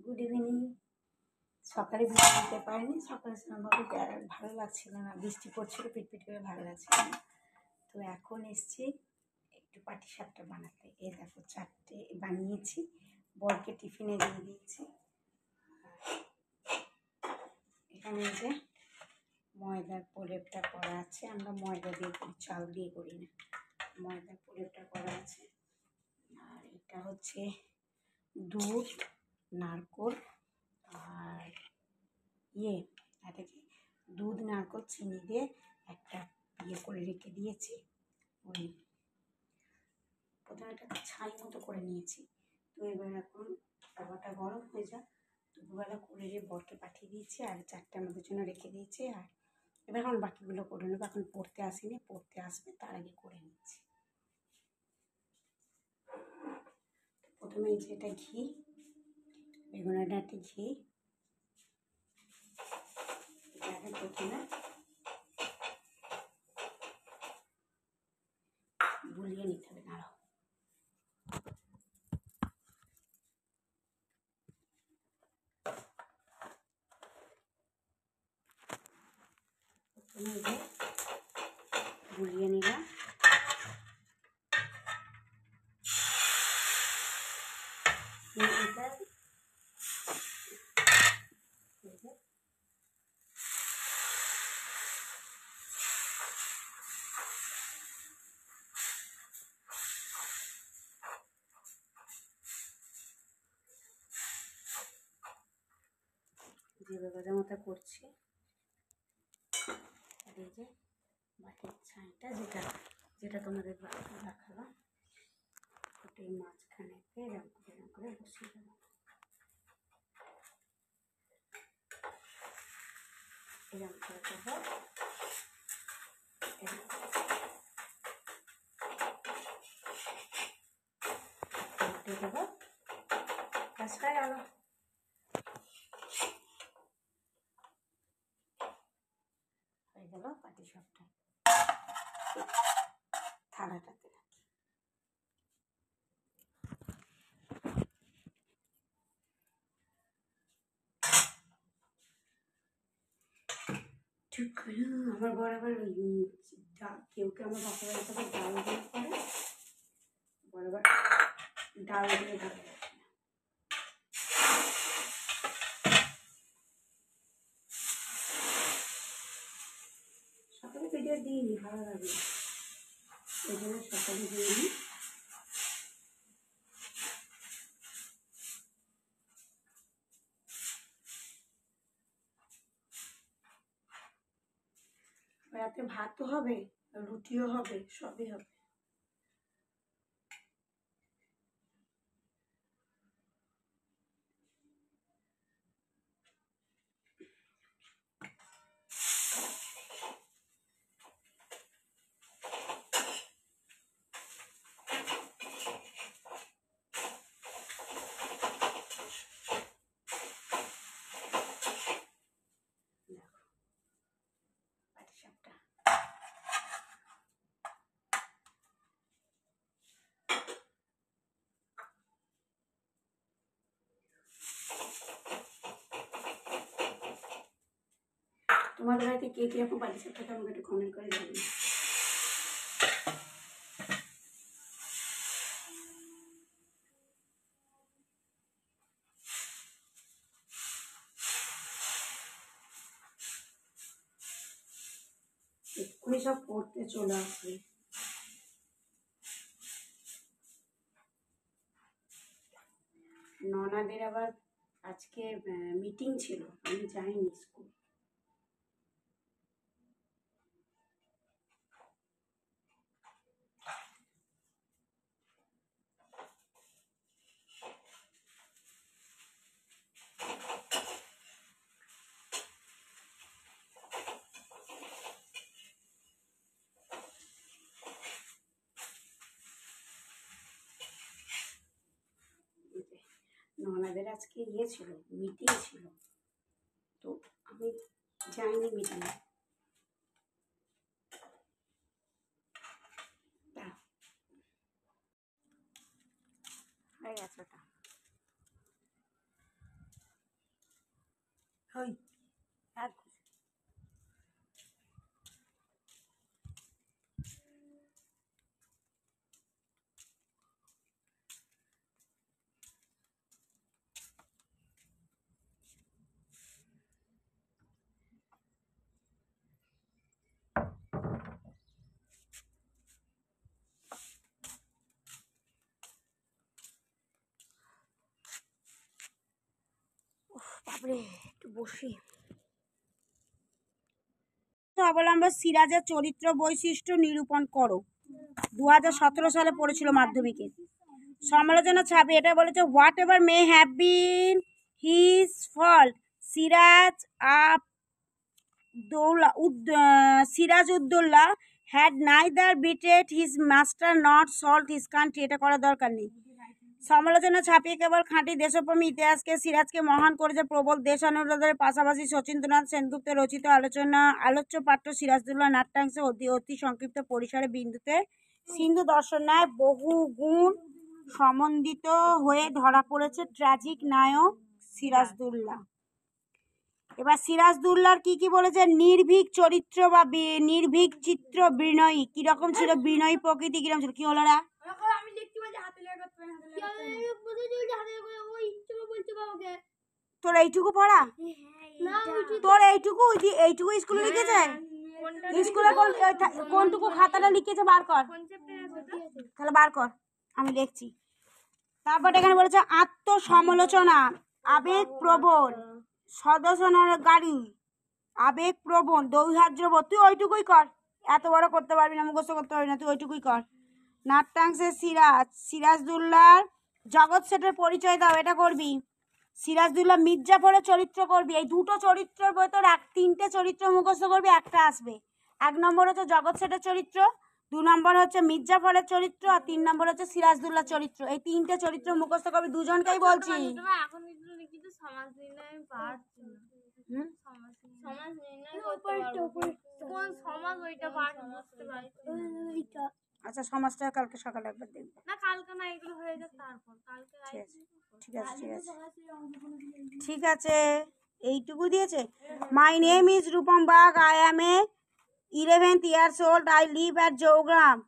Good evening. সকালে video দিতে পারিনি, সকালে সেরকমভাবে ভালো লাগছিল না, বৃষ্টি পড়ছিল, পিটপিট করে ভালো লাগছিল না। তো এখন এসছি একটু পাটিসাপটা বানাতে। এই দেখো 4টে বানিয়েছি, বরকে টিফিনে দিয়ে দিয়েছি। এখানে যে ময়দার প্রলেপটা করা আছে, আমরা ময়দা দিয়ে করি, চাল দিয়ে করি না। ময়দার প্রলেপটা করা আছে। আর এটা হচ্ছে দুধ, নারকোল আর এটা কি দুধ, নারকোল, চিনি দিয়ে একটা করে রেখে দিয়েছি। ওই প্রথমে একটা ছাই মতো করে নিয়েছি। তো এবার এখন তাওয়াটা গরম হয়ে যায়, দুপুরবেলা করে বরকে পাঠিয়ে দিয়েছি, আর 4টে আমাদের জন্য রেখে দিয়েছি। আর এবার এখন বাকিগুলো করে নেবো। এখন পড়তে আসিনি, পড়তে আসবে, তার আগে করে নিচ্ছি। প্রথমে এই যে এটা ঘি, বেগুনের ডাঁটি ঘি, এটাকে প্রথমে বুলিয়ে নিতে হবে। দাঁড়াও, প্রথমে যে বুলিয়ে নিলাম। এটা জিরে ভাজা মতো করছি। আর এই যে বাটির ছাইটা, যেটা তোমাদের দেখালাম, ওটাই মাঝখানেতে এরকম করে বসিয়ে দেবো। এরকম করে দেবো, উল্টে দেবো। ব্যাস হয়ে গেল। হয়ে গেল পাটিসাপটা। থালাটাতে রাখি। আমার বর আবার কেউ আমার বাপা বাড়ি থেকে ডাল দিয়ে করে, বর আবার ডাল দিয়ে ভালো লাগে। সকালে ভিডিও দিইনি, ভালো লাগে, ওই জন্য সকালে দিইনি। রাতে ভাতও হবে, রুটিও হবে, সবই হবে। তোমাদের বাড়িতে কে কে এখন পাটিসাপটা আমাকে একটু কমেন্ট করে জানিও। এক্ষুনি সব পড়তে চলে আসবে। ননাদের আবার আজকে মিটিং ছিল, আমি যাইনি স্কুল। ননাদের আজকে ছিল, মিটিং ছিল, তো আমি যাইনি মিটিংয়ে। হয়ে গেছে ওটা। বাপরে একটু বসি। অবলম্বন সিরাজের চরিত্র বৈশিষ্ট্য নিরূপণ করো। 2017 সালে পড়েছিল মাধ্যমিকে। সমালোচনা ছাপে এটা বলেছে, whatever may have been his fault, Sirajuddaulah had neither betrayed his master nor sold his country. এটা করার দরকার নেই। সমালোচনা ছাপিয়ে কেবল খাঁটি দেশপ্রেমী ইতিহাসকে সিরাজকে মহান করেছে প্রবল দেশ অনুরাগের পাশাপাশি শচীন্দ্রনাথ সেনগুপ্তের রচিত আলোচ্য পাঠ্য সিরাজদৌল্লা নাট্যাংশে অতি সংক্ষিপ্ত পরিসরে বিন্দুতে সিন্ধু দর্শন ন্যায় বহু গুণ সমন্বিত হয়ে ধরা পড়েছে ট্র্যাজিক নায়ক সিরাজদৌল্লা। এবার সিরাজদৌল্লার কি বলেছে? নির্ভীক চরিত্র বা নির্ভীক চিত্র বিনয়ী। কিরকম ছিল বিনয়ী প্রকৃতি? কিরকম ছিল? কি হলো রা? তোর এইটুকু পড়া? তোর এইটুকু স্কুলে লিখেছে? স্কুলে কোনটুকু খাতাটা লিখেছে বার কর, তাহলে বার কর, আমি লিখছি। তারপর এখানে বলেছে আত্মসমালোচনা, আবেগ প্রবণ, সদসনার গাড়ি, আবেগ প্রবণ, দৌহার্যবোধ। তুই ওইটুকুই কর, এত বড় করতে পারবি না, মুখস্থ করতে পারবি না, তুই ওইটুকুই কর। নাট্যাংশে সিরাজদৌল্লার জগৎ সেটের পরিচয় দাও, এটা করবি। সিরাজদৌল্লা মির্জাফরের চরিত্র করবি। এই দুটো চরিত্রের ভেতর 3টে চরিত্র মুখস্থ করবি, একটা আসবে। 1 নম্বর হচ্ছে জগৎ সেটের চরিত্র, 2 নম্বর হচ্ছে মির্জাফরের চরিত্র, আর 3 নম্বর হচ্ছে সিরাজদৌল্লার চরিত্র। এই 3টে চরিত্র মুখস্থ করবি, দুজনকেই বলছি। আচ্ছা, সমাজটা কালকে সকালে একবার দেখবো। না কালকে না, এগুলো হয়ে যাক তারপর কালকে। ঠিক আছে, এইটুকু দিয়েছে। My name is Rupam Bag, I am 11th years old, I live at Jowgram.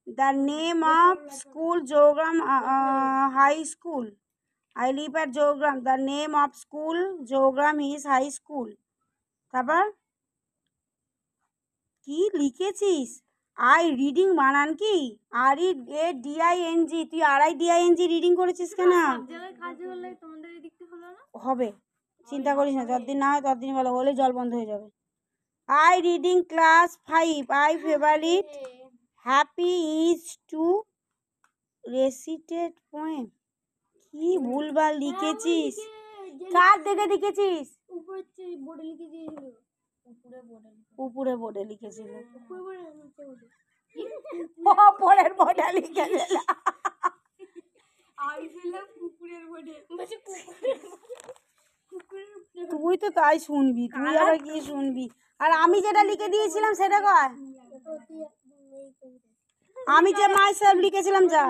The name of school Jowgram High School. I live at Jowgram. The name of school Jowgram is High School. তারপর কি লিখেছিস? I reading বানান কি? READING। তুই RIDING reading করেছিস কেন? হবে, চিন্তা করিস না, যতদিন না হয় ততদিন ভালো, হলে জল বন্ধ হয়ে যাবে। I reading class 5. I favorite happy is to recited poem. কি ভুলভাল লিখেছিস? কার দেখে লিখেছিস? উপরে বোর্ডে লিখেছিল। পরের বোর্ডে লিখেছিল। তুই তো তাই শুনবি, তুই আবার কি শুনবি? আর আমি যেটা লিখে দিয়েছিলাম সেটা কয়, আমি যে মাই সেলফ লিখেছিলাম যা।